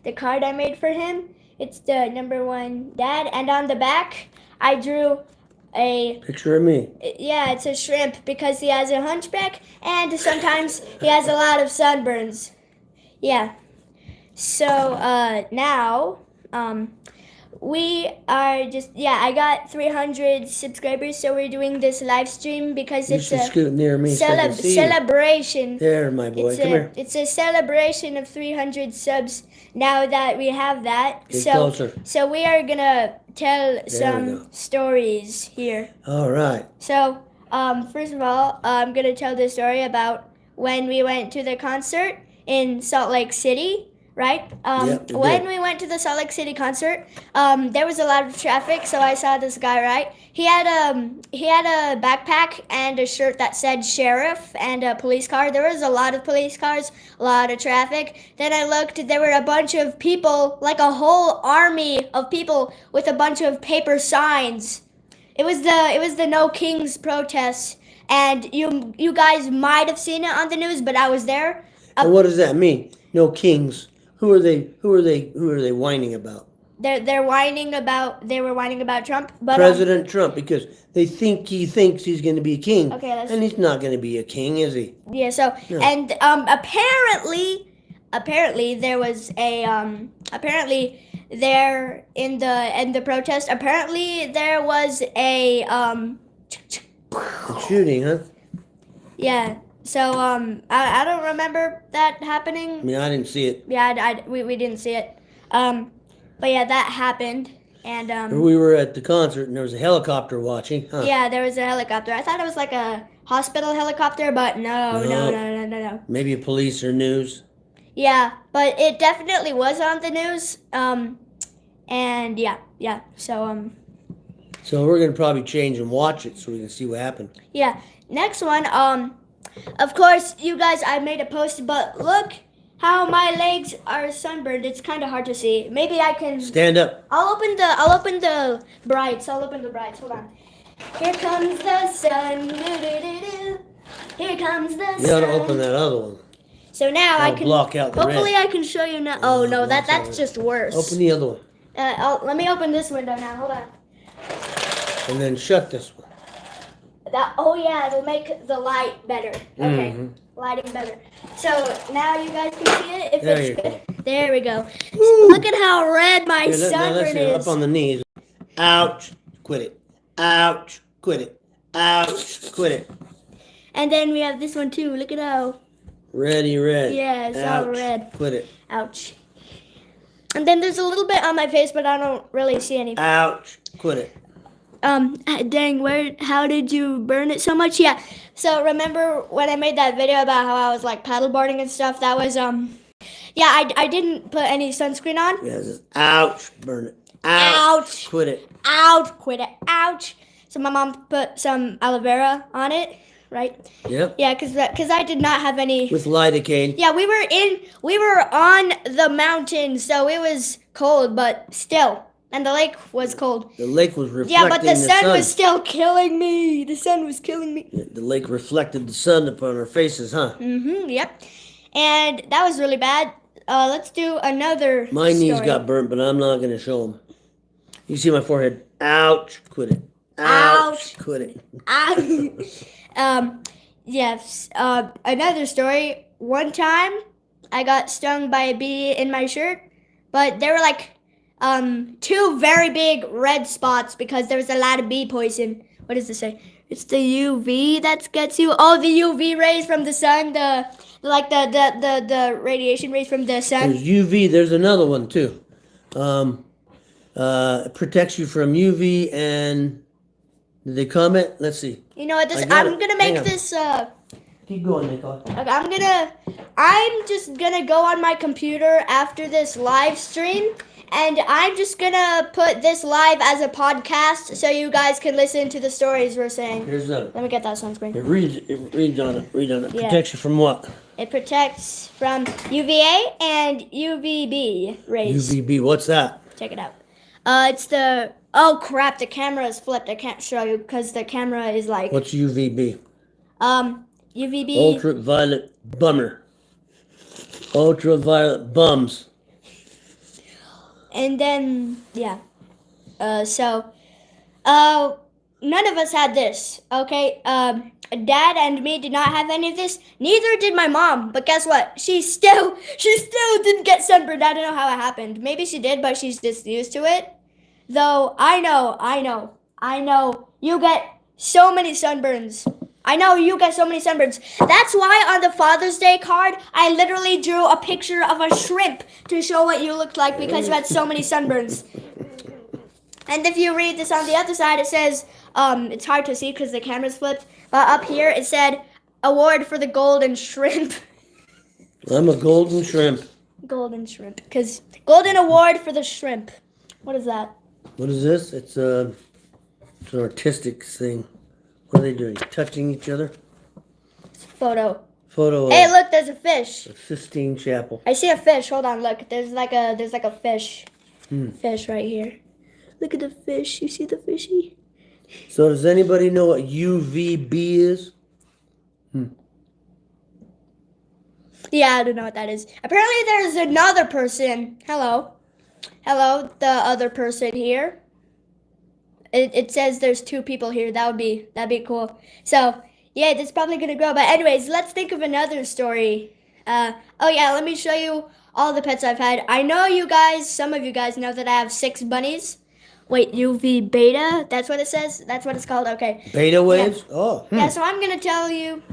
the card I made for him. It's the number 1 dad, and on the back I drew a picture of me. Yeah, it's a shrimp because he has a hunchback and sometimes he has a lot of sunburns. Yeah. So now we are just I got 300 subscribers, so we're doing this live stream because You it's should a scoot near me so I can see you. celebration. There, my boy. Come here. It's a celebration of 300 subs now that we have that. Get closer. So we are gonna tell some stories here. All right. So first of all, I'm gonna tell the story about when we went to the concert in Salt Lake City. Right? When we went to the Salt Lake City concert, there was a lot of traffic, so I saw this guy, right? He had a backpack and a shirt that said sheriff and a police car. There was a lot of police cars, a lot of traffic. Then I looked, there were a bunch of people, like a whole army of people with a bunch of paper signs. It was the No Kings protest, and you guys might have seen it on the news, but I was there. And what does that mean? No kings. Who are they whining about? They were whining about Trump, but President Trump, because he thinks he's going to be a king. Okay, and he's not going to be a king, is he? Yeah. So and apparently there was a there in the protest. Apparently there was a shooting, huh? Yeah. So I don't remember that happening. I mean, I didn't see it. Yeah, we didn't see it. But yeah, that happened, and we were at the concert, and there was a helicopter watching. Huh? Yeah, there was a helicopter. I thought it was like a hospital helicopter, but no. Maybe a police or news. Yeah, but it definitely was on the news. And yeah. So So we're gonna probably change and watch it so we can see what happened. Yeah. Next one. Of course, you guys, I made a post, but look how my legs are sunburned. It's kind of hard to see. Maybe I can stand up. I'll open the brights. Hold on. Here comes the sun. Here comes the sun. You gotta open that other one. So now I can block out the hopefully red. I can show you now. Oh no, that's just worse. Open the other one. Let me open this window now. Hold on. And then shut this one. It'll make the light better. Okay, lighting better. So now you guys can see it. If there it's you go. There we go. Look at how red my sunburn is. Up on the knees. Ouch! Quit it. Ouch! Quit it. Ouch! Quit it. And then we have this one too. Look at how ready red. Yeah, it's all red. Quit it. Ouch. And then there's a little bit on my face, but I don't really see anything. Ouch! Quit it. Dang, how did you burn it so much? Yeah, so remember when I made that video about how I was like paddleboarding and stuff? That was, I didn't put any sunscreen on. Yes, ouch, burn it. Ouch. Quit it. Ouch, quit it. Ouch. So my mom put some aloe vera on it, right? Yep. Yeah, because I did not have any. With lidocaine. Yeah, we were on the mountain, so it was cold, but still. And the lake was cold. The lake was reflecting Yeah, but the sun sun was still killing me. The sun was killing me. The lake reflected the sun upon our faces, huh? Yep. And that was really bad. Let's do another My story. knees got burnt, but I'm not going to show them. You see my forehead? Ouch. Quit it. Ouch. Quit it. Yes. Another story. One time, I got stung by a bee in my shirt, but they were like 2 very big red spots because there was a lot of bee poison. What does this say? It's the UV that gets you. Oh, the UV rays from the sun, the radiation rays from the sun. There's UV. There's another one too. It protects you from UV and did they comment? Let's see. You know what? I'm gonna make this. Keep going, Nicole. Okay, I'm just gonna go on my computer after this live stream. And I'm just gonna put this live as a podcast so you guys can listen to the stories we're saying. Here's that. Let me get that sunscreen. It reads on it. Yeah. Protects you from what? It protects from UVA and UVB rays. UVB, what's that? Check it out. It's the... Oh, crap, the camera is flipped. I can't show you because the camera is like... What's UVB? UVB... Ultraviolet bummer. Ultraviolet bums. And then yeah. None of us had this. Okay. Dad and me did not have any of this. Neither did my mom. But guess what? She still didn't get sunburned. I don't know how it happened. Maybe she did, but she's just used to it. Though I know. You get so many sunburns. I know you get so many sunburns. That's why on the Father's Day card, I literally drew a picture of a shrimp to show what you looked like because you had so many sunburns. And if you read this on the other side, it says, it's hard to see because the camera's flipped, but up here it said, award for the golden shrimp. I'm a golden shrimp. Golden shrimp, because golden award for the shrimp. What is that? What is this? It's an artistic thing. What are they doing? Touching each other? It's a photo. Photo. Hey, look, there's a fish. The Sistine Chapel. I see a fish. Hold on, look. There's like a fish. Fish right here. Look at the fish. You see the fishy? So does anybody know what UVB is? Yeah, I don't know what that is. Apparently there's another person. Hello, the other person here. It says there's 2 people here. That'd be cool. So yeah, this is probably gonna grow. But anyways, let's think of another story. Oh yeah, let me show you all the pets I've had. I know you guys, some of you guys know that I have 6 bunnies. Wait, UV beta? That's what it says? That's what it's called? Okay. Beta waves? Yeah. Oh. Yeah, so I'm gonna tell you.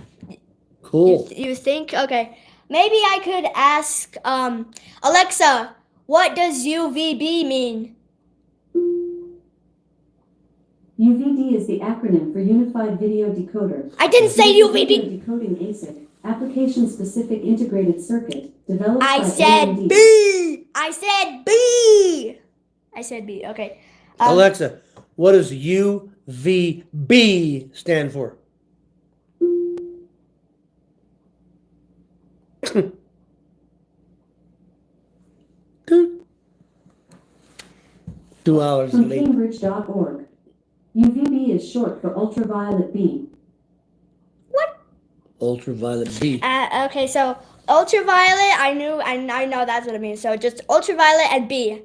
Cool. You think? Okay. Maybe I could ask, Alexa, what does UVB mean? UVD is the acronym for Unified Video Decoder. I didn't say UVB. Decoding ASIC, application-specific integrated circuit, developed by I said AMD. B. I said B. I said B. Okay. Alexa, what does UVB stand for? Two hours From late. Cambridge.org. UVB is short for ultraviolet B. What? Ultraviolet B. Okay, so ultraviolet, I know that's what it means. So just ultraviolet and B.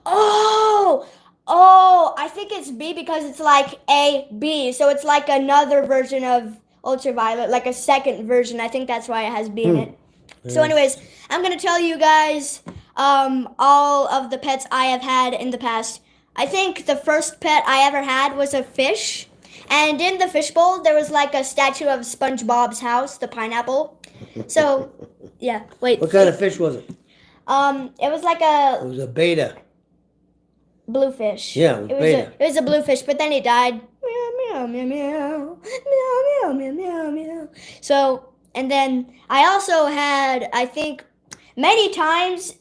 Oh, I think it's B because it's like A, B. So it's like another version of ultraviolet, like a second version. I think that's why it has B in it. Yeah. So anyways, I'm going to tell you guys all of the pets I have had in the past. I think the first pet I ever had was a fish. And in the fishbowl, there was like a statue of SpongeBob's house, the pineapple. So, yeah, wait. What kind of fish was it? It was like It was a beta. bluefish. Yeah, it was beta. It was a bluefish, but then he died. Meow, meow, meow, meow. Meow, meow, meow, meow, meow. So, and then I also had, I think, many times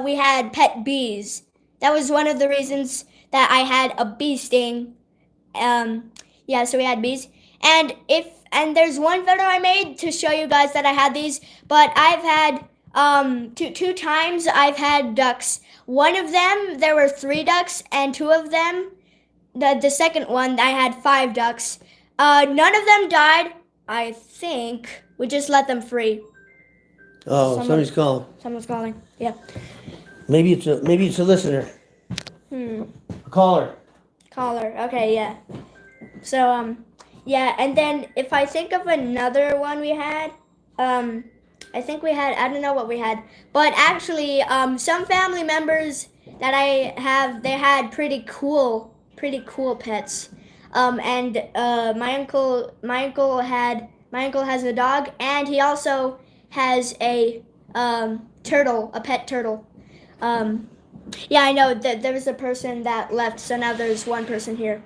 we had pet bees. That was one of the reasons that I had a bee sting. Yeah, so we had bees. And there's one photo I made to show you guys that I had these, but I've had two times I've had ducks. One of them, there were 3 ducks, and 2 of them, the second one, I had 5 ducks. None of them died, I think. We just let them free. Oh, somebody's calling. Someone's calling. Yeah. Maybe it's a listener. A caller. Caller. Okay, yeah. So, yeah, and then if I think of another one we had, I think we had, I don't know what we had, but actually, some family members that I have, they had pretty cool pets. And my uncle has a dog, and he also has a turtle, a pet turtle. Yeah, I know that there was a person that left, so now there's one person here.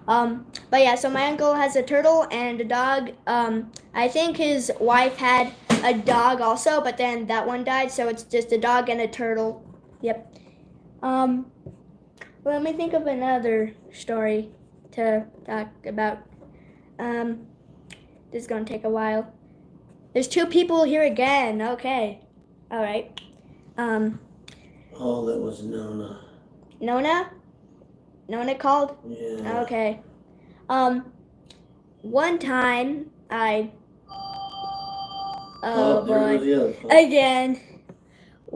But yeah, so my uncle has a turtle and a dog. I think his wife had a dog also, but then that one died, so it's just a dog and a turtle. Yep. Let me think of another story to talk about. This is gonna take a while. There's 2 people here again. Okay. All right. Oh, that was Nona. Nona? Nona called? Yeah. Okay. One time Oh there boy. goes the other phone. Again.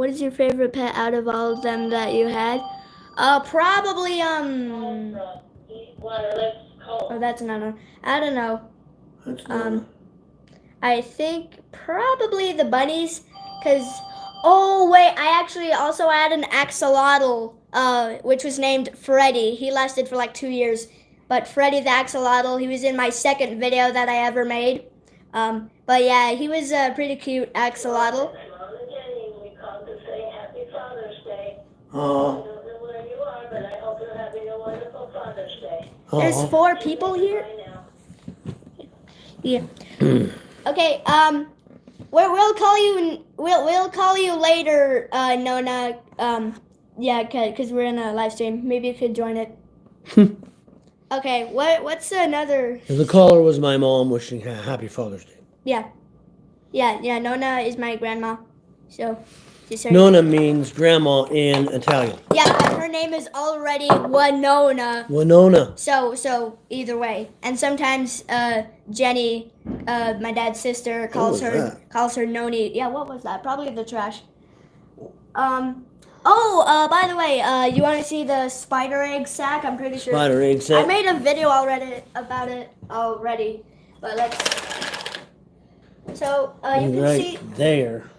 what is your favorite pet out of all of them that you had? Probably oh, that's another. I don't know. That's not- I think probably the bunnies, cause oh wait, I actually also had an axolotl, which was named Freddy. He lasted for like 2 years, but Freddy the axolotl, he was in my second video that I ever made. But yeah, he was a pretty cute axolotl. Mom and Jenny, we called to say Happy Father's Day. I Oh, don't know where you are, but I hope you're having a wonderful Father's Day. There's oh. 4 people here. Bye now. Yeah. Okay. We'll call you. We'll call you later, Nona. Yeah, cause we're in a live stream. Maybe you could join it. Okay. What's another? The caller was my mom wishing happy Father's Day. Yeah. Nona is my grandma. So, she's her. Nona means grandma in Italian. Yeah, but her name is already Winona. Winona. So either way, and sometimes Jenny, my dad's sister, calls was that? her Noni. Yeah, what was that? Probably the trash. By the way, you want to see the spider egg sack? I'm pretty sure. Spider egg I set. made a video already about it already, but let's. So you can Right see. there.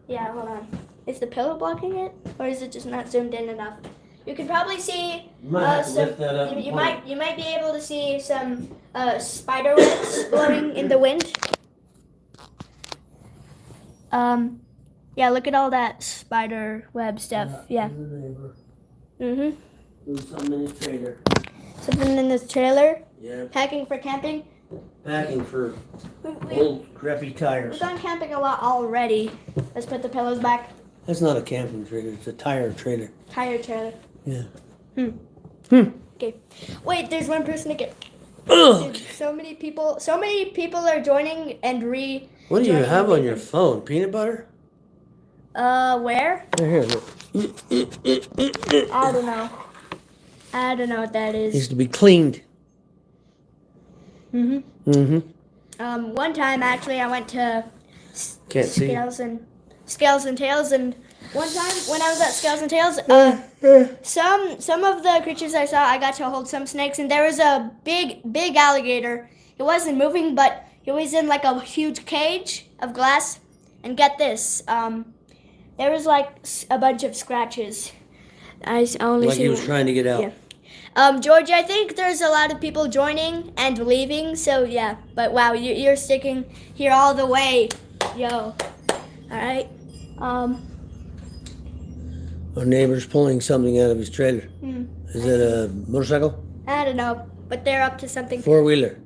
Yeah, hold on. Is the pillow blocking it, or is it just not zoomed in enough? You can probably see. You might have to some, lift that up. you might be able to see some spider webs blowing in the wind. Yeah, look at all that spider web stuff. Yeah. Mhm. Something in his trailer. Something in this trailer. Yeah. Packing for camping. Packing for We've old crappy tires. gone camping a lot already. Let's put the pillows back. That's not a camping trailer. It's a tire trailer. Tire trailer. Yeah. Okay. Wait, there's one person again. Ugh. Dude, so many people are joining and What do you joining have the on your video. phone? Peanut butter? Where? Here, look. I don't know. I don't know what that Needs is. to be cleaned. Mhm. Mm-hmm. One time actually I went to Can't see. Scales and Tails, and one time when I was at Scales and Tails, some of the creatures I saw, I got to hold some snakes, and there was a big alligator. He wasn't moving, but he was in like a huge cage of glass. And get this, there was like a bunch of scratches. I only Like see he was one. trying to get out. Yeah. George, I think there's a lot of people joining and leaving, so yeah. But wow, you're sticking here all the way, yo. All right. Our neighbor's pulling something out of his trailer. Hmm. Is it a motorcycle? I don't know, but they're up to something. Four-wheeler.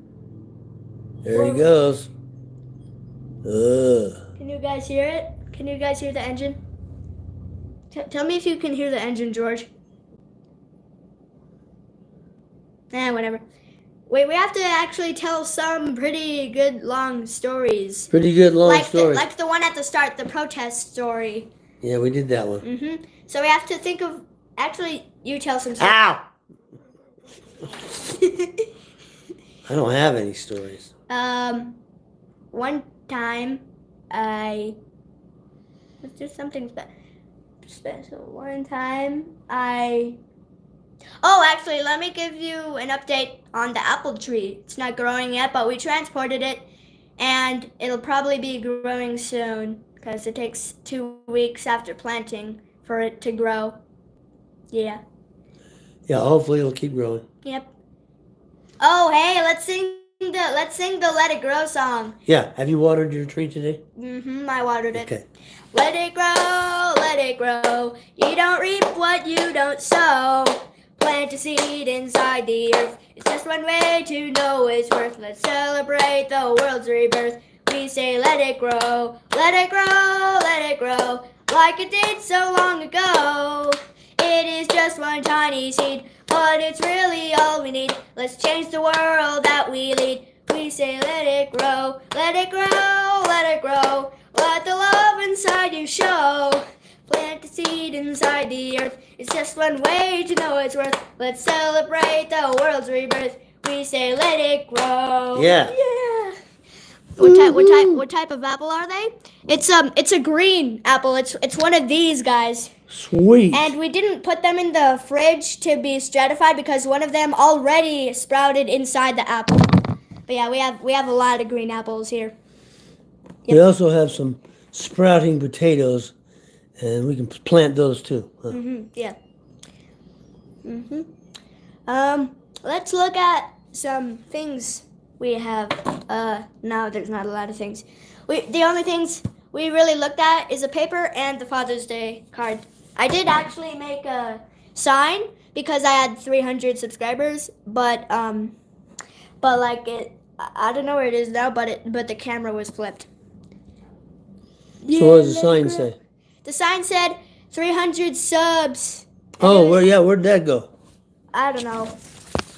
There he goes. Ugh. Can you guys hear it? Can you guys hear the engine? Tell me if you can hear the engine, George. Whatever. Wait, we have to actually tell some pretty good long stories. Pretty good long story. Like the one at the start, the protest story. Yeah, we did that one. Mm-hmm. So we have to think of. Actually, you tell some stories. Ow! I don't have any stories. One time, let's do something special. One time, Oh, actually, let me give you an update on the apple tree. It's not growing yet, but we transported it, and it'll probably be growing soon because it takes 2 weeks after planting for it to grow. Yeah. Yeah, hopefully it'll keep growing. Yep. Oh, hey, let's sing the Let It Grow song. Yeah, have you watered your tree today? Mm-hmm, I watered it. Okay. Let it grow, let it grow. You don't reap what you don't sow. Plant a seed inside the earth. It's just one way to know its worth. Let's celebrate the world's rebirth. We say let it grow, let it grow, let it grow. Like it did so long ago. It is just one tiny seed, but it's really all we need. Let's change the world that we lead. We say let it grow, let it grow, let it grow. Let the love inside you show. Plant a seed inside the earth. It's just one way to know its worth. Let's celebrate the world's rebirth. We say let it grow. Yeah. Yeah. What type of apple are they? It's a green apple. It's one of these guys. Sweet. And we didn't put them in the fridge to be stratified because one of them already sprouted inside the apple. But yeah, we have a lot of green apples here. We also have some sprouting potatoes, and we can plant those too. Huh? Yeah. Let's look at some things we have. No, there's not a lot of things. The only things we really looked at is a paper and the Father's Day card. I did actually make a sign because I had 300 subscribers, but like I don't know where it is now, but the camera was flipped. So what does the sign say? The sign said 300 subs. Oh, where'd that go? I don't know.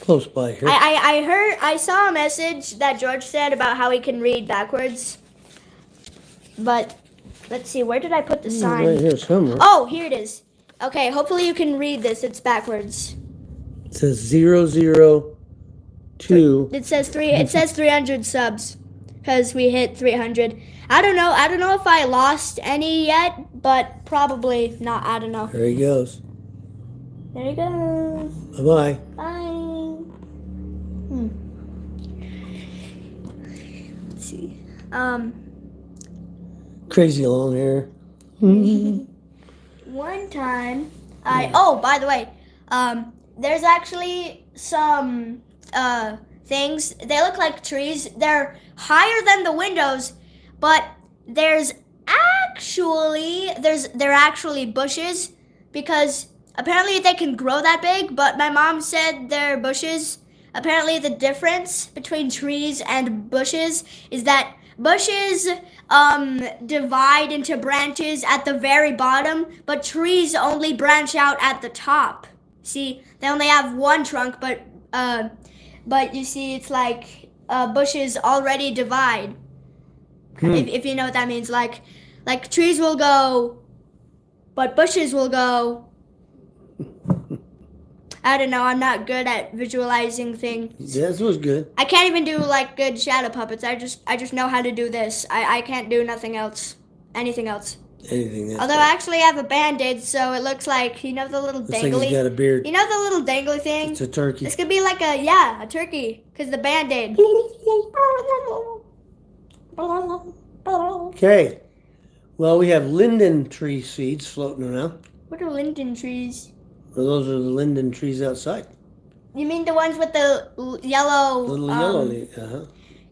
Close by here. I saw a message that George said about how he can read backwards. But let's see, where did I put the sign? Right here somewhere. Oh, here it is. Okay, hopefully you can read this. It's backwards. It says 002. It says 300 subs because we hit 300. I don't know if I lost any yet, but probably not. I don't know. There he goes. There he goes. Bye-bye. Bye. Let's see. Crazy long hair. One time, oh, by the way, there's actually some things. They look like trees. They're higher than the windows, but they're actually bushes because apparently they can grow that big. But my mom said they're bushes. Apparently, the difference between trees and bushes is that bushes divide into branches at the very bottom, but trees only branch out at the top. See, they only have one trunk, but you see, it's like bushes already divide. If you know what that means, like trees will go, but bushes will go. I don't know. I'm not good at visualizing things. This was good. I can't even do like good shadow puppets. I just know how to do this. I can't do anything else. Anything else. Although I actually have a band-aid, so it looks like the little Looks like dangly. he's got a beard. The little dangly thing. It's a turkey. This could be like a turkey, cause the band-aid. Okay. Well, we have linden tree seeds floating around. What are linden trees? Well, those are the linden trees outside. You mean the ones with the yellow? Little yellow leaves.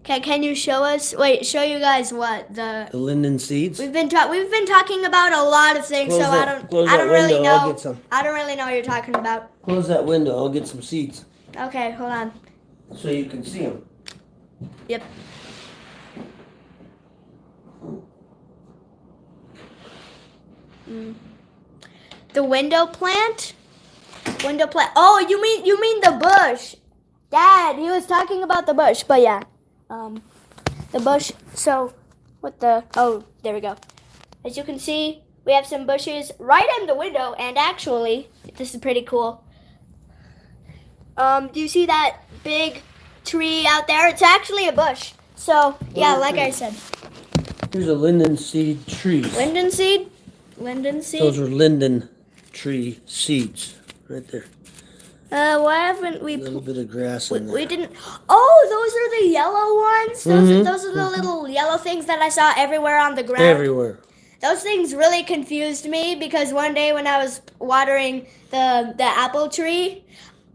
Can you show us? Wait, show you guys what the linden seeds. We've been talking about a lot of things, Close so that- close I that don't really window, I'll know. get some. I don't really know what you're talking about. Close that window. I'll get some seeds Okay, hold on. so you can see them. Yep. The window plant? Window plant. Oh, you mean the bush. Dad, he was talking about the bush, but yeah. The bush. So, oh, there we go. As you can see, we have some bushes right in the window, and actually, this is pretty cool. Do you see that big tree out there? It's actually a bush. So, yeah, like I said. Here's a linden seed tree. Linden seed? Linden seed? Those are linden tree seeds right there. Why haven't we... A little bit of grass in there. We didn't... Oh, those are the yellow ones? Those are the little yellow things that I saw everywhere on the ground. Everywhere. Those things really confused me because one day when I was watering the apple tree,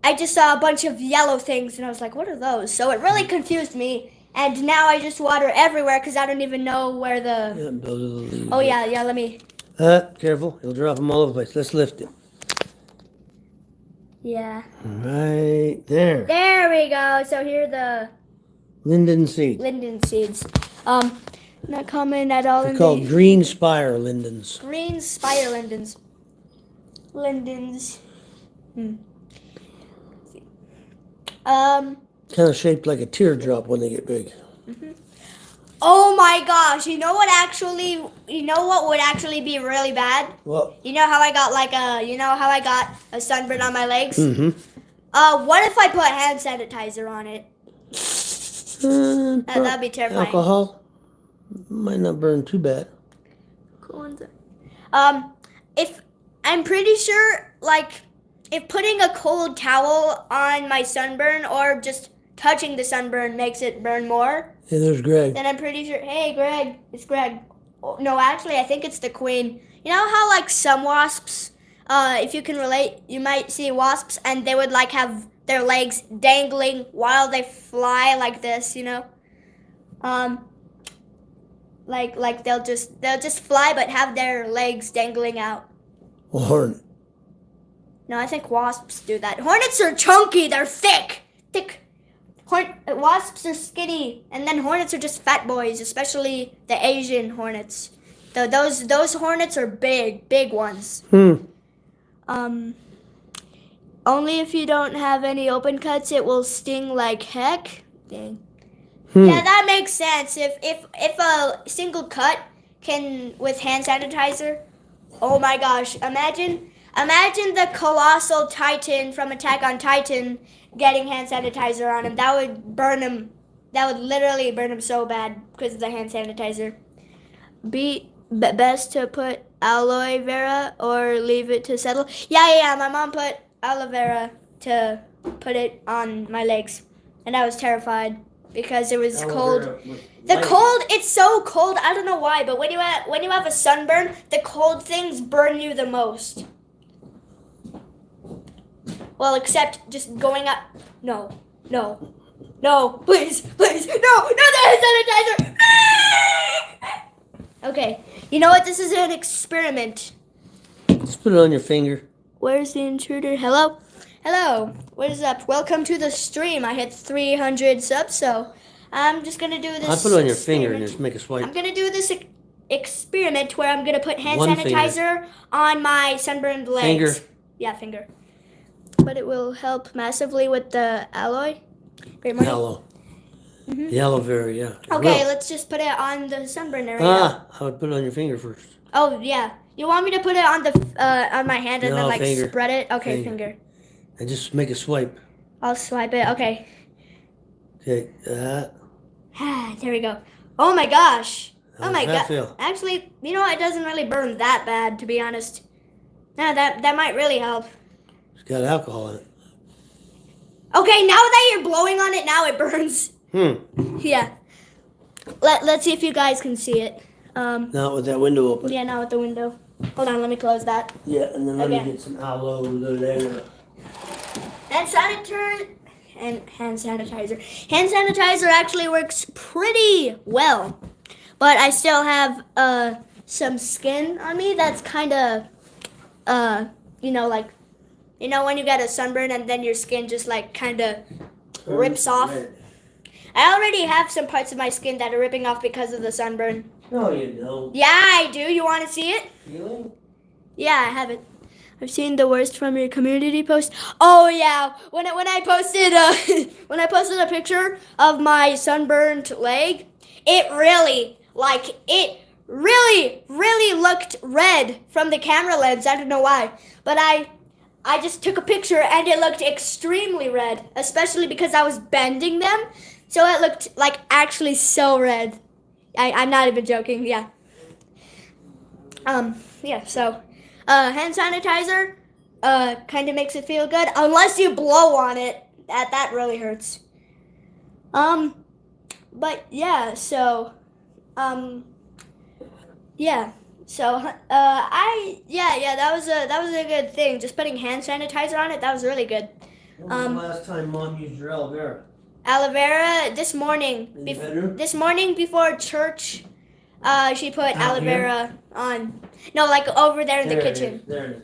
I just saw a bunch of yellow things and I was like, what are those? So it really confused me. And now I just water everywhere because I don't even know where the... Yeah, those are the leaves. Oh, yeah, let me... Careful. You'll drop them all over the place. Let's lift it. Yeah. Right there. There we go. So here are the Linden seeds. linden seeds. Not common at all They're in called the... green spire lindens. Green spire lindens. Lindens. Kind of shaped like a teardrop when they get big. Oh my gosh! You know what would actually be really bad? Well, You know how I got I got a sunburn on my legs? mm-hmm. What if I put hand sanitizer on it? That'd be terrifying. Alcohol might not burn too bad. If I'm pretty sure, like, if putting a cold towel on my sunburn or just touching the sunburn makes it burn more, Hey, there's Greg. then I'm pretty sure. Hey, Greg, it's Greg. Oh, no, actually, I think it's the queen. You know how like some wasps, if you can relate, you might see wasps and they would like have their legs dangling while they fly like this, you know. Like they'll just fly but have their legs dangling out. A hornet. No, I think wasps do that. Hornets are chunky. They're thick. Wasps are skinny, and then hornets are just fat boys, especially the Asian hornets. Those hornets are big ones. Only if you don't have any open cuts, it will sting like heck. Dang. Yeah, that makes sense. If a single cut can with hand sanitizer, oh my gosh! Imagine the colossal Titan from Attack on Titan getting hand sanitizer on him. That would burn him. That would literally burn him so bad because of the hand sanitizer. Best to put aloe vera or leave it to settle. Yeah. My mom put aloe vera to put it on my legs, and I was terrified because it was cold. The cold, it's so cold. I don't know why, but when you have a sunburn, the cold things burn you the most. Well, except just going up. No, please, no, the hand sanitizer. Okay, you know what? This is an experiment. Just put it on your finger. Where's the intruder? Hello? What is up? Welcome to the stream. I hit 300 subs, so I'm just gonna do this. I put it on your finger and just make a swipe. I'm gonna do this experiment where I'm gonna put hand One sanitizer on my sunburned legs. Finger. Yeah, finger. But it will help massively with the aloe. Great morning. Aloe. The aloe vera, yeah. It Okay, will. let's just put it on the sunburn area. I would put it on your finger first. Oh yeah. You want me to put it on the on my hand and No, then like finger. spread it? Okay, Finger. finger. And just make a swipe. I'll swipe it. Okay. Okay. There we go. Oh my gosh. How Oh does my that god. feel? Actually, you know what? It doesn't really burn that bad, to be honest. No, that might really help. It's got alcohol in it. Okay, now that you're blowing on it, now it burns. Yeah. Let's see if you guys can see it. Not with that window open. Yeah, now with the window. Hold on, let me close that. Yeah, and then let Okay. me get some aloe over there. Hand sanitizer. Hand sanitizer actually works pretty well, but I still have some skin on me that's kind of when you get a sunburn and then your skin just like kind of rips off. Red. I already have some parts of my skin that are ripping off because of the sunburn. No, you don't. Yeah, I do. You want to see it? Feeling? Yeah, I have it. I've seen the worst from your community post. Oh yeah, when I posted a picture of my sunburned leg, it really looked red from the camera lens. I don't know why, but I just took a picture and it looked extremely red, especially because I was bending them, so it looked like actually so red. I'm not even joking. Yeah. So. Hand sanitizer kind of makes it feel good, unless you blow on it. That really hurts. But yeah, so yeah. So that was a good thing. Just putting hand sanitizer on it, that was really good. When was the last time Mom used your aloe vera? Aloe vera this morning. In the bedroom? This morning before church, she put Out aloe here? vera on. No, like over there in the kitchen. There it is.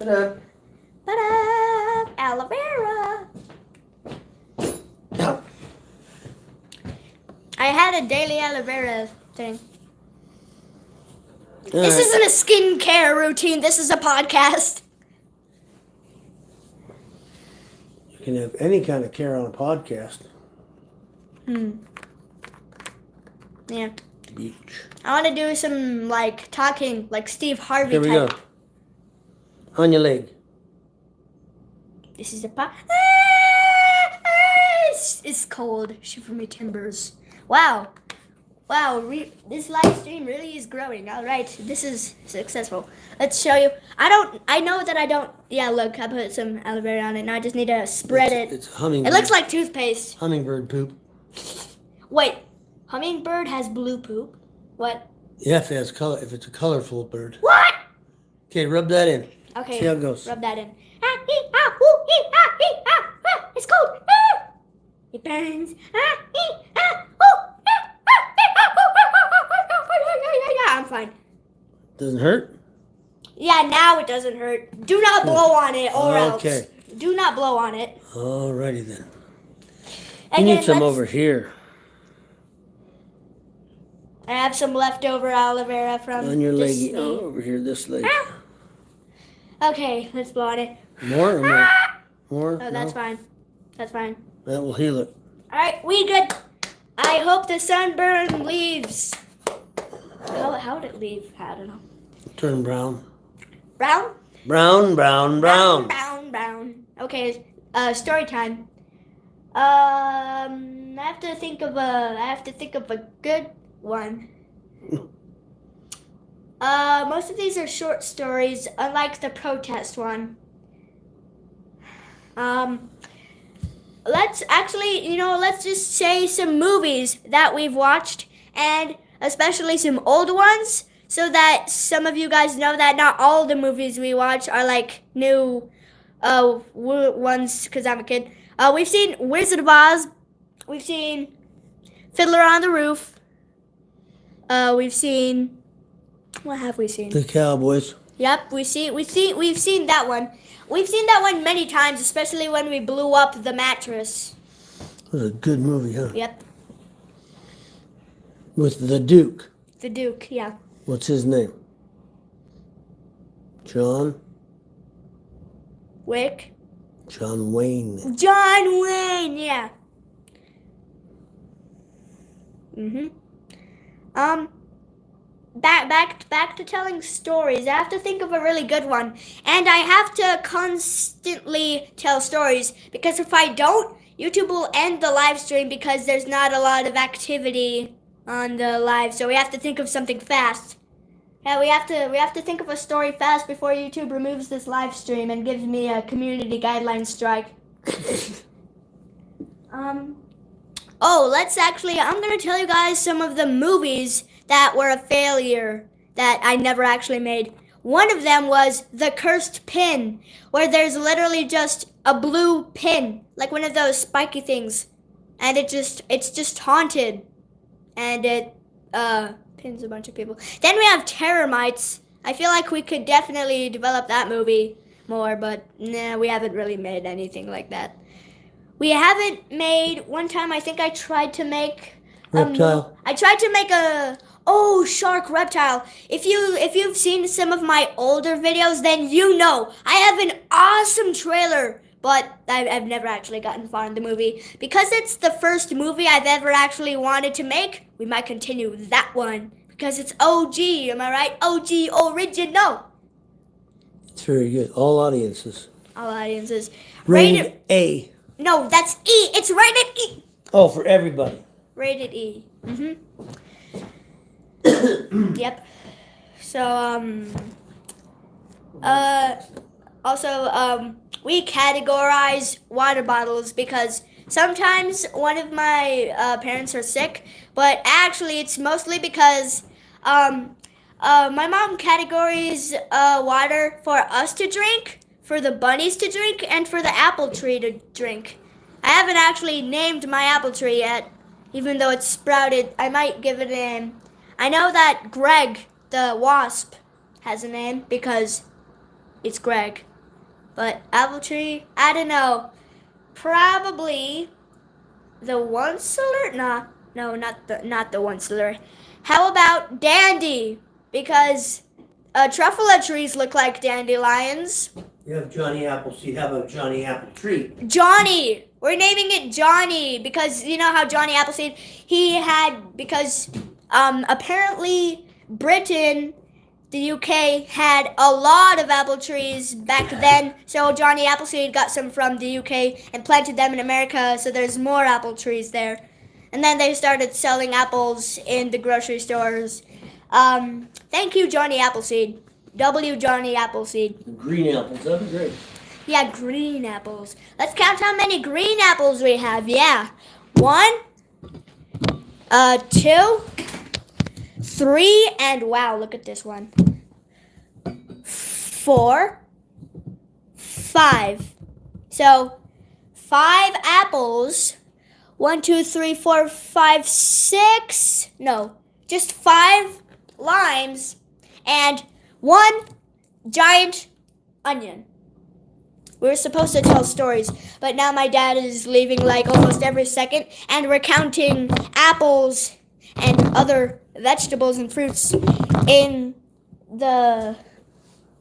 Ta-da. Ta-da! Aloe vera. Ow. I had a daily aloe vera thing. All This right. isn't a skincare routine. This is a podcast. You can have any kind of care on a podcast. Yeah. Beach. I want to do some like talking, like Steve Harvey Here we type. go. On your leg. This is a is cold. Shiver me timbers. Wow. Wow, this live stream really is growing. All right, this is successful. Let's show you. I know that I don't. Yeah, look, I put some aloe vera on it. Now I just need to spread it. It's hummingbird. It looks like toothpaste. Hummingbird poop. Wait, hummingbird has blue poop. What? Yeah, if it has color, if it's a colorful bird. What? Okay, rub that in. Okay. See how it goes. Rub that in. Ah, ee, ah, woo, ee, ah, ee, ah, ah, it's cold. Ah. It burns. Ah, ee, ah, woo, ah, ah, ee, ah, woo, ah, ah, ah, ah, ah, ah, ah, ah. I'm fine. Doesn't hurt? Yeah, now it doesn't hurt. Do not blow on it or Okay. else. Do not blow on it. Alrighty then. You And need then some let's- over here. I have some leftover aloe vera from On your this leggy. thing. Oh, over here, this leg. Okay, let's blow on it. More or more? More? Oh, that's No? fine. That's fine. That will heal it. All right, we good. I hope the sunburn leaves. How did it leave? I don't know. Turn brown. Brown? Brown, brown, brown. Brown, brown. Okay, story time. I have to think of a good one. Most of these are short stories, unlike the protest one. Let's just say some movies that we've watched, and especially some old ones, so that some of you guys know that not all the movies we watch are like new ones, because I'm a kid. We've seen Wizard of Oz. We've seen Fiddler on the Roof. We've seen... What have we seen? The Cowboys. Yep, we've seen that one. We've seen that one many times, especially when we blew up the mattress. It was a good movie, huh? Yep, With the Duke. the Duke, yeah. What's his name? John? Wick. John Wayne. John Wayne, yeah. Back to telling stories. I have to think of a really good one. And I have to constantly tell stories, because if I don't, YouTube will end the live stream because there's not a lot of activity on the live. So we have to think of something fast. Yeah, we have to think of a story fast before YouTube removes this live stream and gives me a community guideline strike. I'm gonna tell you guys some of the movies that were a failure that I never actually made. One of them was The Cursed Pin, where there's literally just a blue pin, like one of those spiky things, and it's just haunted, and it pins a bunch of people. Then we have Terrormites. I feel like we could definitely develop that movie more, but nah, we haven't really made anything like that. We haven't made, one time I think I tried to make Reptile. I tried to make shark reptile. If you've seen some of my older videos, then you know I have an awesome trailer, but I've never actually gotten far in the movie. Because it's the first movie I've ever actually wanted to make, we might continue that one. Because it's OG, am I right? OG original. It's very good. All audiences. All audiences. Rated A. No, that's E. It's rated E. Oh, for everybody. Rated E. Yep. So, we categorize water bottles because sometimes one of my parents are sick, but actually it's mostly because my mom categories water for us to drink, for the bunnies to drink, and for the apple tree to drink. I haven't actually named my apple tree yet, even though it's sprouted. I might give it a name. I know that Greg, the wasp, has a name because it's Greg. But apple tree, I don't know. Probably the Onceler? No, not the Onceler. How about Dandy? Because truffula trees look like dandelions. You have Johnny Appleseed. How about Johnny Apple Tree? Johnny! We're naming it Johnny because you know how Johnny Appleseed, apparently Britain the UK had a lot of apple trees back then, so Johnny Appleseed got some from the UK and planted them in America, so there's more apple trees there. And then they started selling apples in the grocery stores. Thank you, Johnny Appleseed. W. Johnny Appleseed. Green apples, that'd be great. Yeah, green apples. Let's count how many green apples we have. Yeah. 1, 2, 3, and wow, look at this one. 4, 5. So 5 apples. 1, 2, 3, 4, 5, 6. No, just 5 limes and 1 giant onion. We were supposed to tell stories, but now my dad is leaving like almost every second, and we're counting apples and other vegetables and fruits in the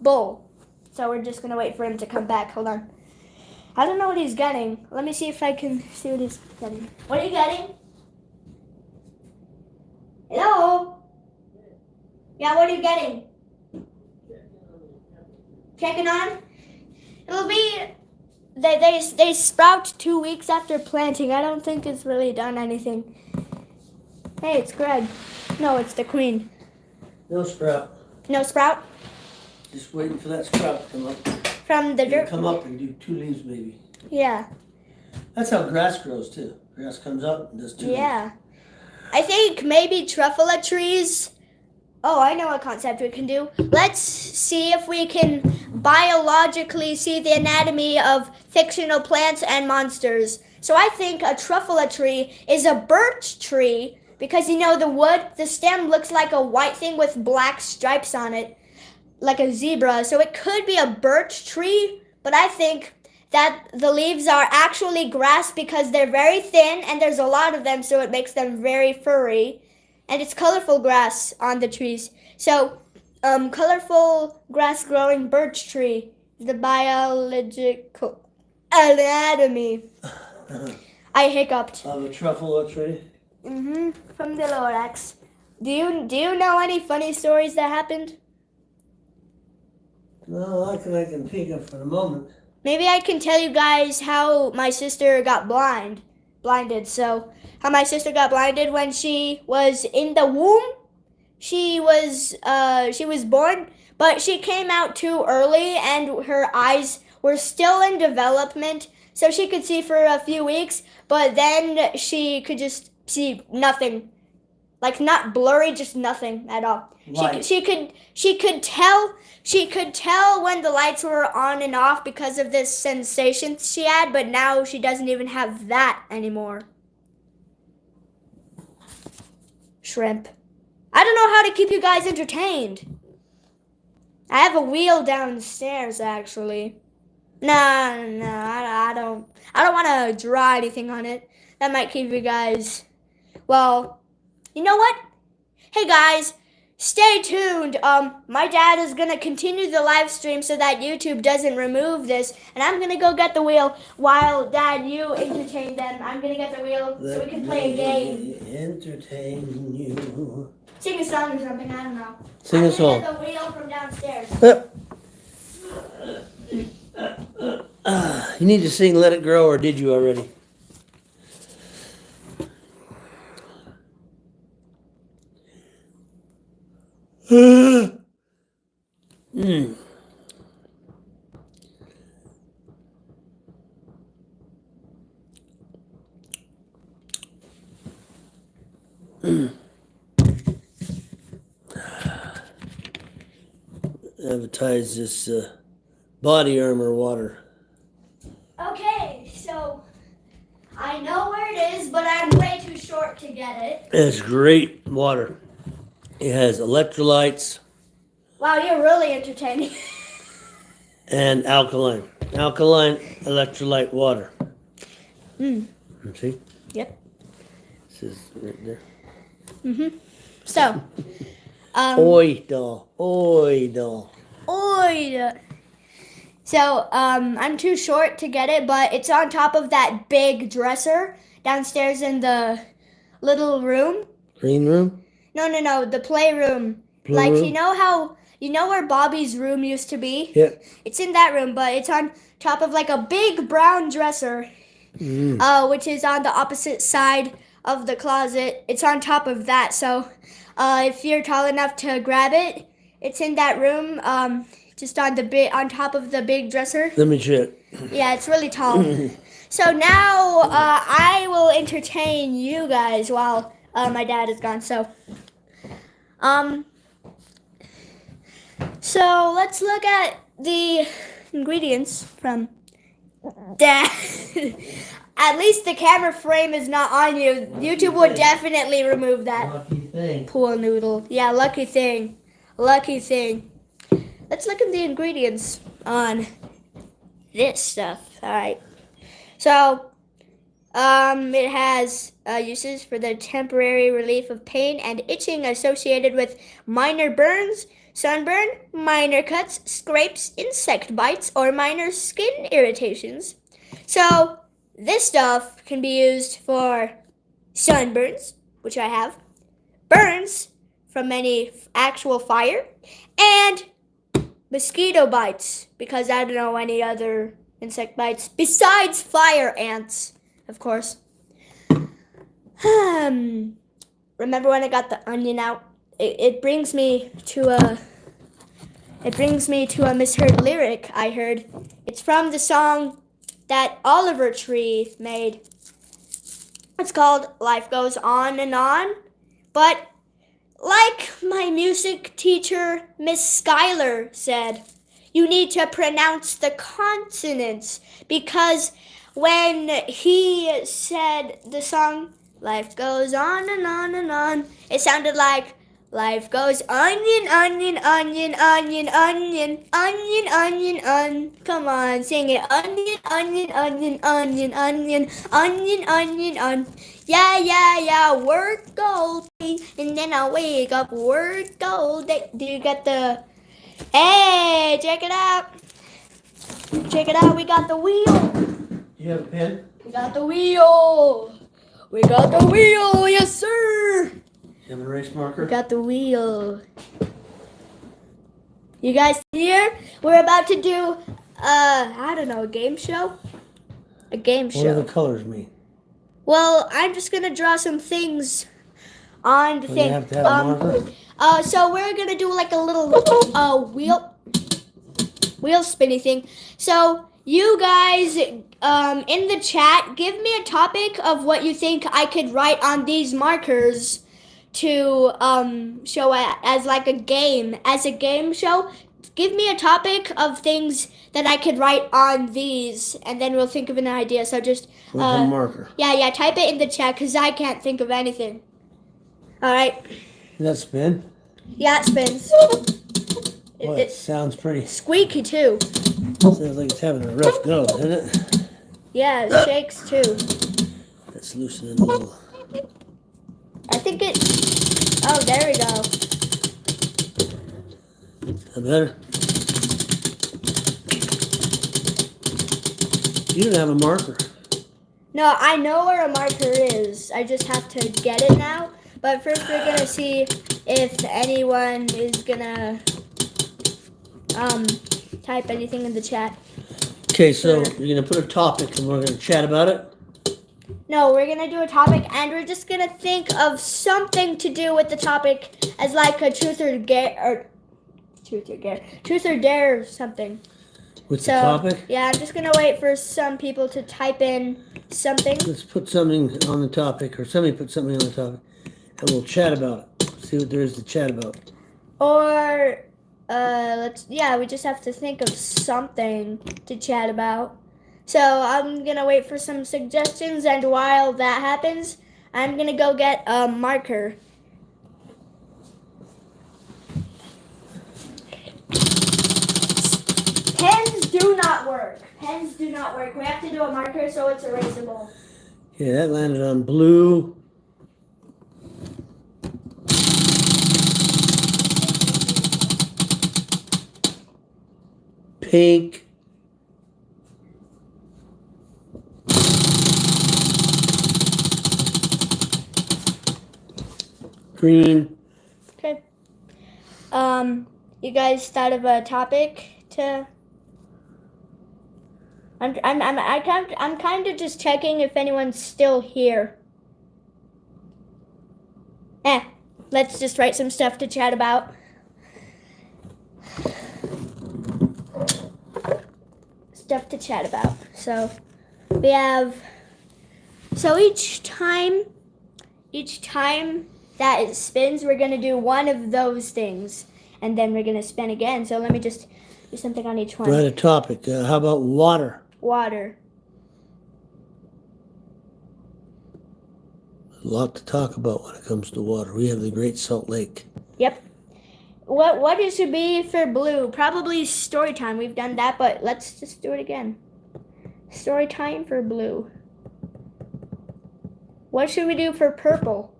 bowl. So we're just gonna wait for him to come back. Hold on. I don't know what he's getting. Let me see if I can see what he's getting. What are you getting? Hello? Yeah, what are you getting? Checking on? It'll be, they sprout 2 weeks after planting. I don't think it's really done anything. Hey, it's Greg. No, it's the queen. No sprout. No sprout? Just waiting for that sprout to come up. From the It'll dirt? come up and do 2 leaves maybe. Yeah. That's how grass grows too. Grass comes up and does 2 leaves. Yeah. I think maybe truffula trees. Oh, I know a concept we can do. Let's see if we can biologically see the anatomy of fictional plants and monsters. So I think a truffula tree is a birch tree because you know the wood, the stem looks like a white thing with black stripes on it, like a zebra. So it could be a birch tree, but I think that the leaves are actually grass because they're very thin and there's a lot of them, so it makes them very furry. And it's colorful grass on the trees. So, colorful grass growing birch tree, the biological anatomy. I hiccuped. Of a truffle tree. From the Lorax. Do you know any funny stories that happened? No, I can think of for the moment. Maybe I can tell you guys how my sister got blinded. So, how my sister got blinded when she was in the womb. She was born, but she came out too early and her eyes were still in development, so she could see for a few weeks, but then she could just see nothing. Like not blurry, just nothing at all. Light. She could tell when the lights were on and off because of this sensation she had, but now she doesn't even have that anymore. Shrimp. I don't know how to keep you guys entertained. I have a wheel downstairs actually. No, I don't want to draw anything on it. That might keep you guys. Well, you know what? Hey guys, stay tuned. My dad is gonna continue the live stream so that YouTube doesn't remove this, and I'm gonna go get the wheel while Dad, you entertain them. I'm gonna get the wheel so we can play a game. Entertain you. Sing a song or something. I don't know. Sing a song. I'm gonna get the wheel from downstairs. You need to sing "Let It Grow," or did you already? Advertise this body armor water. Okay, so I know where it is, but I'm way too short to get it. It's great water. It has electrolytes Wow, you're really entertaining. and alkaline electrolyte water. See? Yep. This is right there. So, Oi, doll. So, I'm too short to get it, but it's on top of that big dresser downstairs in the little room. Green room? No, the playroom. Playroom? Like, you know where Bobby's room used to be? Yep. It's in that room, but it's on top of like a big brown dresser, which is on the opposite side of the closet. It's on top of that. So if you're tall enough to grab it, it's in that room, just on top of the big dresser. Let me check. Yeah, it's really tall. So now I will entertain you guys while my dad is gone. So let's look at the ingredients from Dad. At least the camera frame is not on you. YouTube would definitely remove that. Lucky thing. Pool noodle. Yeah, lucky thing. Lucky thing. Let's look at the ingredients on this stuff. All right. So, it has uses for the temporary relief of pain and itching associated with minor burns, sunburn, minor cuts, scrapes, insect bites, or minor skin irritations. So, this stuff can be used for sunburns, which I have, burns from any actual fire, and mosquito bites, because I don't know any other insect bites besides fire ants, of course. Remember when I got the onion out? It brings me to a misheard lyric I heard. It's from the song that Oliver Tree made. It's called Life Goes On and On. But like my music teacher, Miss Schuyler, said, you need to pronounce the consonants, because when he said the song Life Goes On and On and On, it sounded like life goes onion, onion, onion, onion, onion, onion, onion, onion. Come on, sing it. Onion, onion, onion, onion, onion, onion, onion, onion. Yeah, yeah, yeah, work gold. And then I'll wake up, work gold. Do you get the... Hey, check it out. Check it out, we got the wheel. You have a pen? We got the wheel. We got the wheel, yes sir. You have an erase marker? We got the wheel. You guys here? We're about to do, I don't know, a game show? A game What do show. the colors mean? Well, I'm just gonna draw some things on the Well, thing. you have to have a marker? So we're gonna do like a little wheel spinny thing. So you guys in the chat, give me a topic of what you think I could write on these markers to show as like a game show. Give me a topic of things that I could write on these, and then we'll think of an idea. So just With a marker. yeah, type it in the chat because I can't think of anything. All right. Does that spin? Yeah, it spins. Well, it sounds pretty. Squeaky too. Sounds like it's having a rough go, doesn't it? Yeah, it shakes too. Let's loosen it a little. I think it. Oh, there we go. That better? You don't have a marker. No, I know where a marker is. I just have to get it now. But first, we're gonna see if anyone is gonna type anything in the chat. Okay, so you're gonna put a topic and we're gonna chat about it. No, we're gonna do a topic, and we're just gonna think of something to do with the topic as like a truth or dare or something. With the topic. Yeah, I'm just gonna wait for some people to type in something. Let's put something on the topic, or somebody put something on the topic, and we'll chat about it. See what there is to chat about. Or we just have to think of something to chat about. So I'm gonna wait for some suggestions, and while that happens, I'm gonna go get a marker. Pens do not work. Pens do not work. We have to do a marker so it's erasable. Yeah, that landed on blue. Pink. Green. Okay. you guys thought of a topic to? I'm kind of just checking if anyone's still here. Let's just write some stuff to chat about. Stuff to chat about. So we have. So each time that it spins, we're gonna do one of those things, and then we're gonna spin again. So let me just do something on each one. Write a topic. How about water? Water. A lot to talk about when it comes to water. We have the Great Salt Lake. Yep. What it should be for blue? Probably story time. We've done that, but let's just do it again. Story time for blue. What should we do for purple?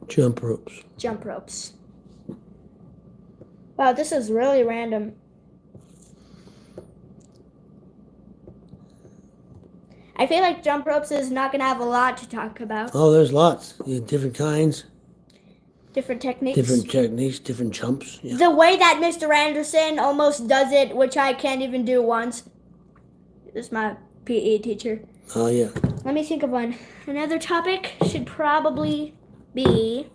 Jump ropes. Jump ropes. Wow, this is really random. I feel like jump ropes is not going to have a lot to talk about. Oh, there's lots. Yeah, different kinds, Different techniques. different techniques, different jumps. Yeah. The way that Mr. Anderson almost does it, which I can't even do once. This is my PE teacher. Oh, yeah. Let me think of one. Another topic should probably be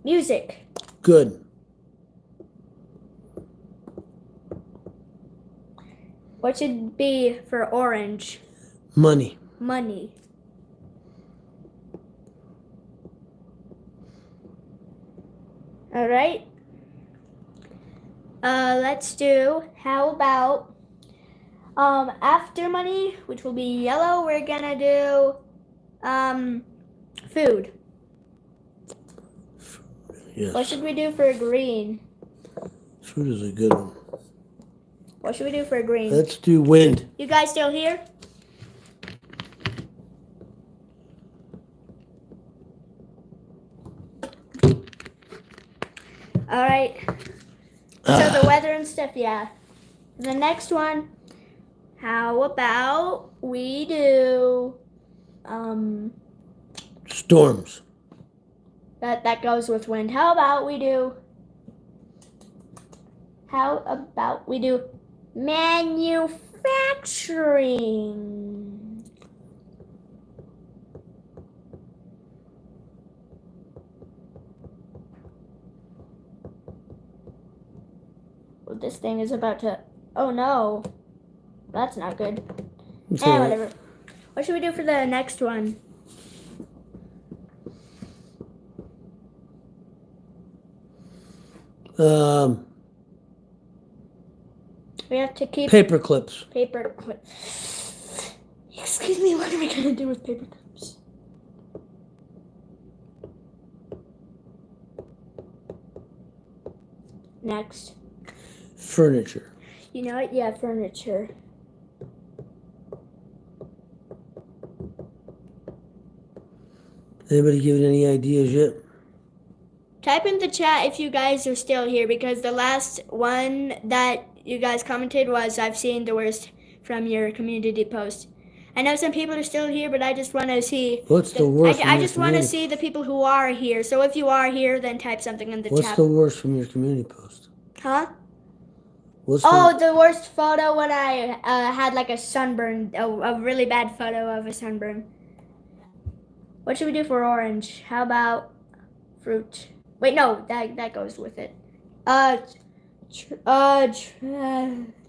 music. Good. What should be for orange? Money. Money. All right. Let's do, how about after money, which will be yellow, we're gonna do food. Yes. What should we do for green? Food is a good one. What should we do for green? Let's do wind. You guys still here? All right. So the weather and stuff, yeah. The next one, how about we do Storms. that goes with wind. How about we do manufacturing? Well, this thing is about to, oh no, that's not good. It's all right. Whatever. What should we do for the next one? We have to keep Paper clips. paper clip. Excuse me, what are we gonna do with paper clips? Next. Furniture. You know what? Yeah, furniture. Anybody give it any ideas yet? Type in the chat if you guys are still here, because the last one that you guys commented was, I've seen the worst from your community post. I know some people are still here, but I just want to see. What's the worst? I just want to see the people who are here. So if you are here, then type something in the What's chat. the worst from your community post? Huh? What's The worst photo when I had like a sunburn, a really bad photo of a sunburn. What should we do for orange? How about fruit? Wait, no, that goes with it.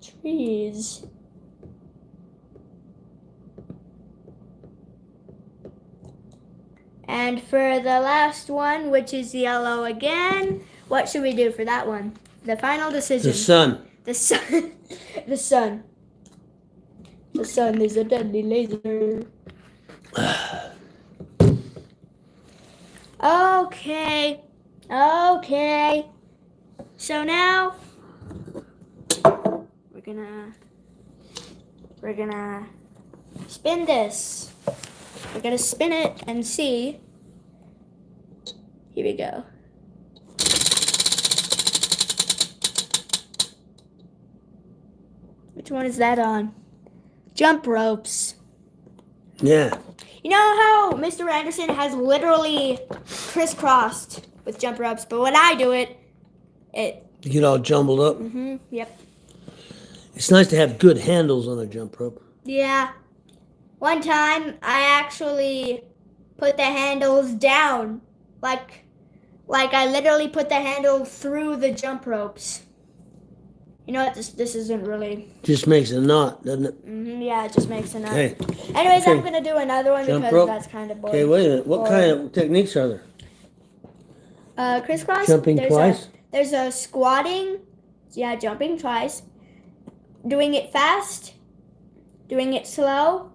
Trees. And for the last one, which is yellow again, what should we do for that one? The final decision. the sun? The sun. The sun. The sun is a deadly laser. Okay. Okay. So now we're gonna spin this. We're gonna spin it and see. Here we go. Which one is that on? Jump ropes. Yeah. You know how Mr. Anderson has literally crisscrossed with jump ropes, but when I do it, You get all jumbled up. yep. It's nice to have good handles on a jump rope. Yeah. One time I actually put the handles down. Like I literally put the handle through the jump ropes. You know what? This isn't really. Just makes a knot, doesn't it? Yeah, it just makes a knot. Okay. Anyways, I'm Okay. gonna do another one Jump because rope. that's kind of boring. Okay, wait a minute. What Or- kind of techniques are there? Crisscross. Jumping twice? There's a squatting. Yeah, jumping twice. Doing it fast. Doing it slow.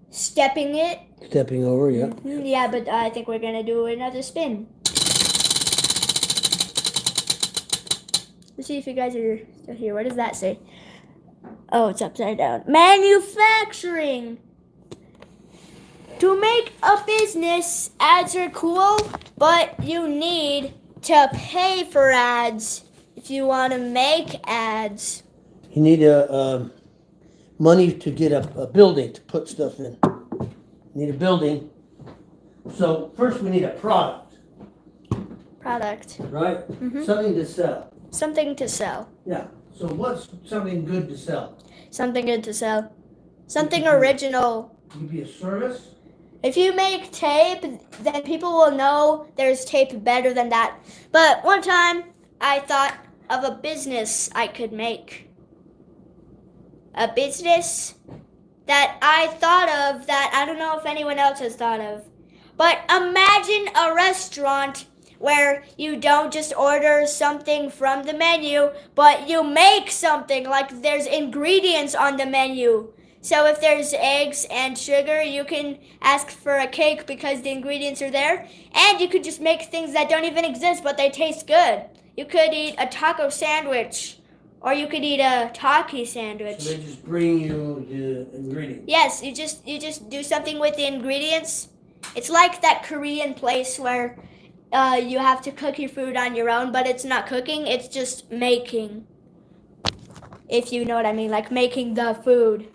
Stepping it. Stepping over, yeah. Yeah, but I think we're gonna do another spin. Let's see if you guys are still here. What does that say? Oh, it's upside down. Manufacturing. To make a business, ads are cool, but you need to pay for ads if you want to make ads. You need money to get a building to put stuff in. You need a building. So first we need a product, Product. right? Something to sell. Something to sell. Yeah. So what's something good to sell? Something good to sell. Something original. It could be a service. If you make tape, then people will know there's tape better than that. But one time, I thought of a business I could make. A business that I thought of that I don't know if anyone else has thought of. But imagine a restaurant where you don't just order something from the menu, but you make something, like there's ingredients on the menu. So if there's eggs and sugar, you can ask for a cake because the ingredients are there. And you could just make things that don't even exist, but they taste good. You could eat a taco sandwich, or you could eat a Taki sandwich. So they just bring you the ingredients. Yes, you just do something with the ingredients. It's like that Korean place where you have to cook your food on your own, but it's not cooking, it's just making. If you know what I mean, like making the food.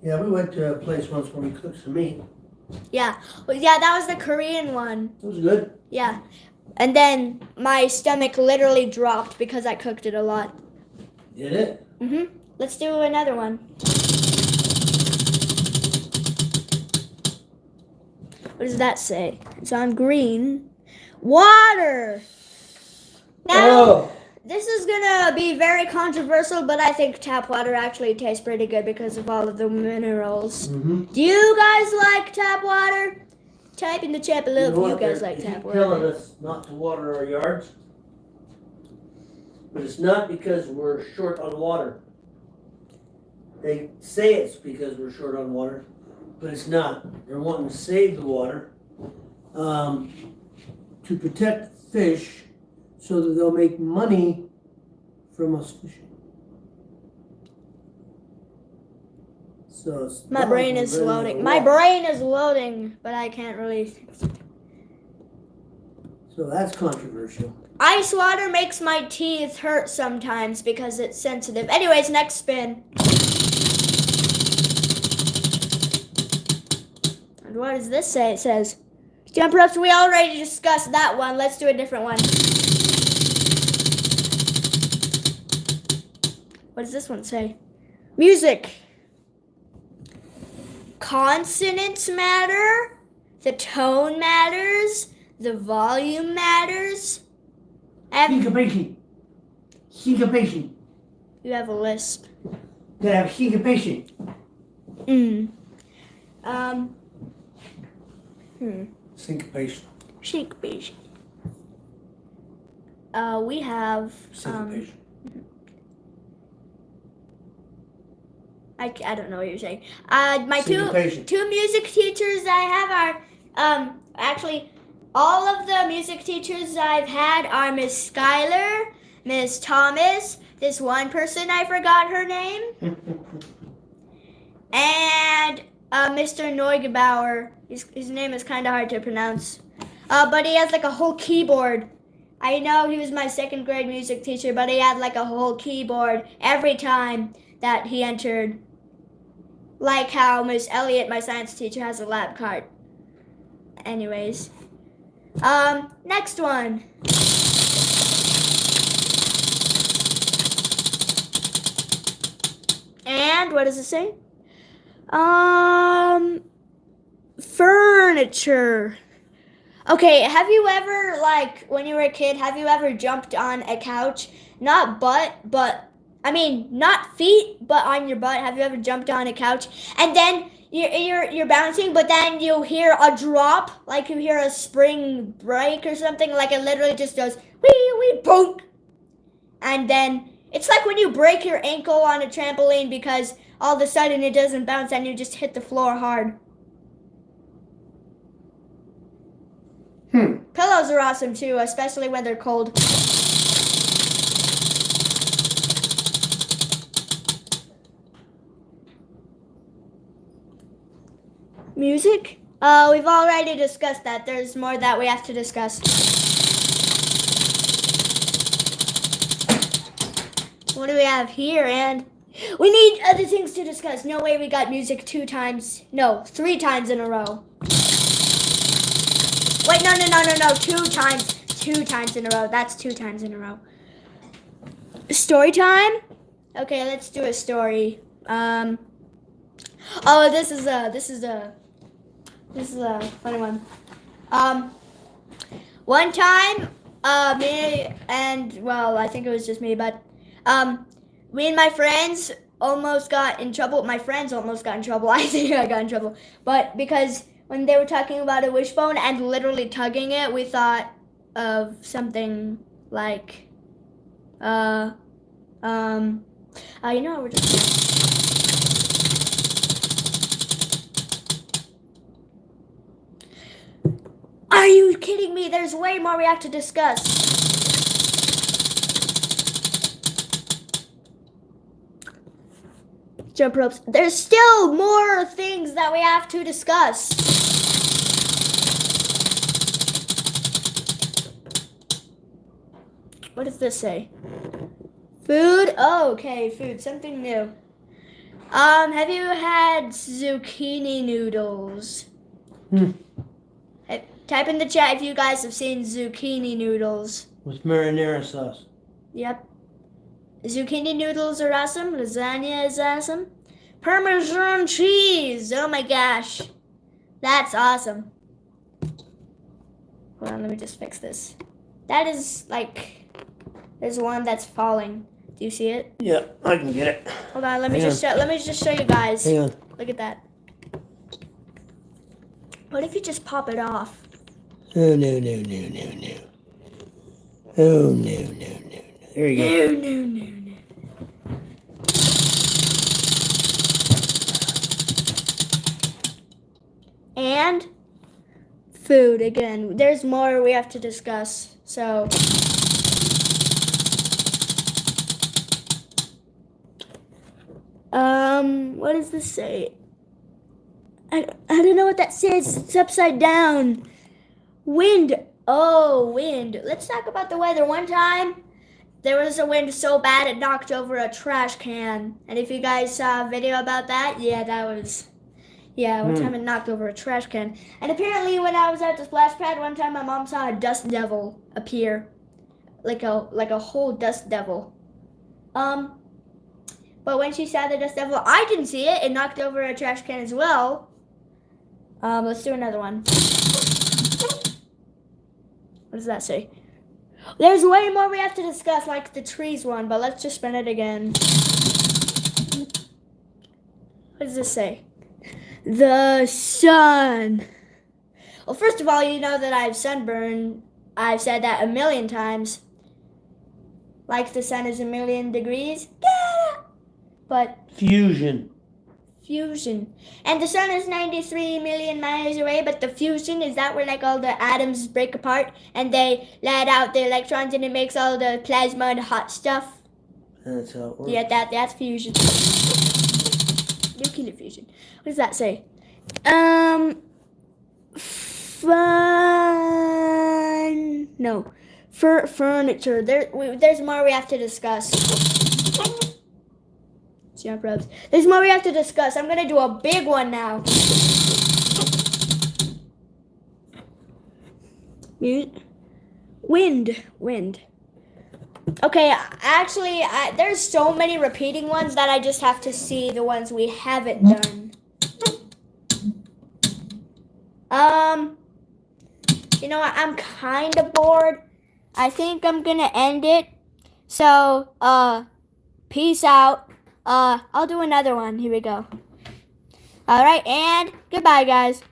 Yeah, we went to a place once where we cooked some meat. Yeah. Well, yeah, that was the Korean one. It was good. Yeah. And then my stomach literally dropped because I cooked it a lot. Did it? Let's do another one. What does that say? It's on green. Water! Now, this is gonna be very controversial, but I think tap water actually tastes pretty good because of all of the minerals. Mm-hmm. Do you guys like tap water? Type in the chat below if you guys like tap telling water. us not to water our yards, but it's not because we're short on water. They say it's because we're short on water, but it's not. They're wanting to save the water to protect fish so that they'll make money from us fishing. So it's My not brain like is we're running out loading. of My water. brain is loading, but I can't really. So that's controversial. Ice water makes my teeth hurt sometimes because it's sensitive. Anyways, next spin. And what does this say? It says, jump ropes, we already discussed that one. Let's do a different one. What does this one say? Music. Consonants matter. The tone matters. The volume matters. Syncopation. Syncopation. You have a lisp. Gotta have syncopation. Syncopation. Syncopation. We have Syncopation. I don't know what you're saying. My Syncopation. two music teachers I have are actually all of the music teachers I've had are Miss Schuyler, Miss Thomas, this one person I forgot her name, and Mr. Neugebauer. His name is kind of hard to pronounce, but he has like a whole keyboard. I know he was my second grade music teacher, but he had like a whole keyboard every time that he entered. Like how Miss Elliott, my science teacher, has a lab cart. Anyways. Next one. And what does it say? Furniture. Okay, have you ever, like, when you were a kid, have you ever jumped on a couch? Not butt, but, I mean, not feet, but on your butt. Have you ever jumped on a couch? And then you're bouncing, but then you hear a drop, like you hear a spring break or something, like it literally just goes, wee, wee, boom. And then, it's like when you break your ankle on a trampoline because all of a sudden it doesn't bounce and you just hit the floor hard. Pillows are awesome too, especially when they're cold. Music? We've already discussed that. There's more that we have to discuss. What do we have here? And we need other things to discuss. No way we got music 3 times in a row. Wait, no, 2 times. 2 times in a row. That's 2 times in a row. Story time? Okay, let's do a story. This is a funny one. One time, me and, well, I think it was just me, but me and my friends almost got in trouble. My friends almost got in trouble. I think I got in trouble. But because when they were talking about a wishbone and literally tugging it, we thought of something like, we're just... Are you kidding me? There's way more we have to discuss. Jump ropes. There's still more things that we have to discuss. What does this say? Food? Oh, okay, food. Something new. Have you had zucchini noodles? Type in the chat if you guys have seen zucchini noodles. With marinara sauce. Yep. Zucchini noodles are awesome. Lasagna is awesome. Parmesan cheese. Oh my gosh. That's awesome. Hold on, let me just fix this. That is like, there's one that's falling. Do you see it? Yeah, I can get it. Hold on, let me just show you guys. Hang on. Look at that. What if you just pop it off? Oh, no. Oh, no. There you go. No. And food again. There's more we have to discuss. So what does this say? I don't know what that says. It's upside down. Wind. Oh, wind. Let's talk about the weather. One time, there was a wind so bad it knocked over a trash can. And if you guys saw a video about that, one time it knocked over a trash can. And apparently when I was at the splash pad, one time my mom saw a dust devil appear. Like a whole dust devil. But when she saw the dust devil, I didn't see it. It knocked over a trash can as well. Let's do another one. What does that say? There's way more we have to discuss, like the trees one, but let's just spin it again. What does this say? The sun. Well, first of all, you know that I have sunburn. I've said that 1,000,000 times. Like the sun is 1,000,000 degrees. Yeah. But Fusion. And the sun is 93 million miles away, but the fusion, is that where like all the atoms break apart and they let out the electrons and it makes all the plasma and hot stuff? That's how it works. Yeah, that's fusion. Nuclear fusion. What does that say? Furniture. There's more we have to discuss. Jump ropes. There's more we have to discuss. I'm gonna do a big one now. Wind. Okay, actually, there's so many repeating ones that I just have to see the ones we haven't done. You know what? I'm kind of bored. I think I'm gonna end it. So, peace out. I'll do another one. Here we go. All right, and goodbye, guys.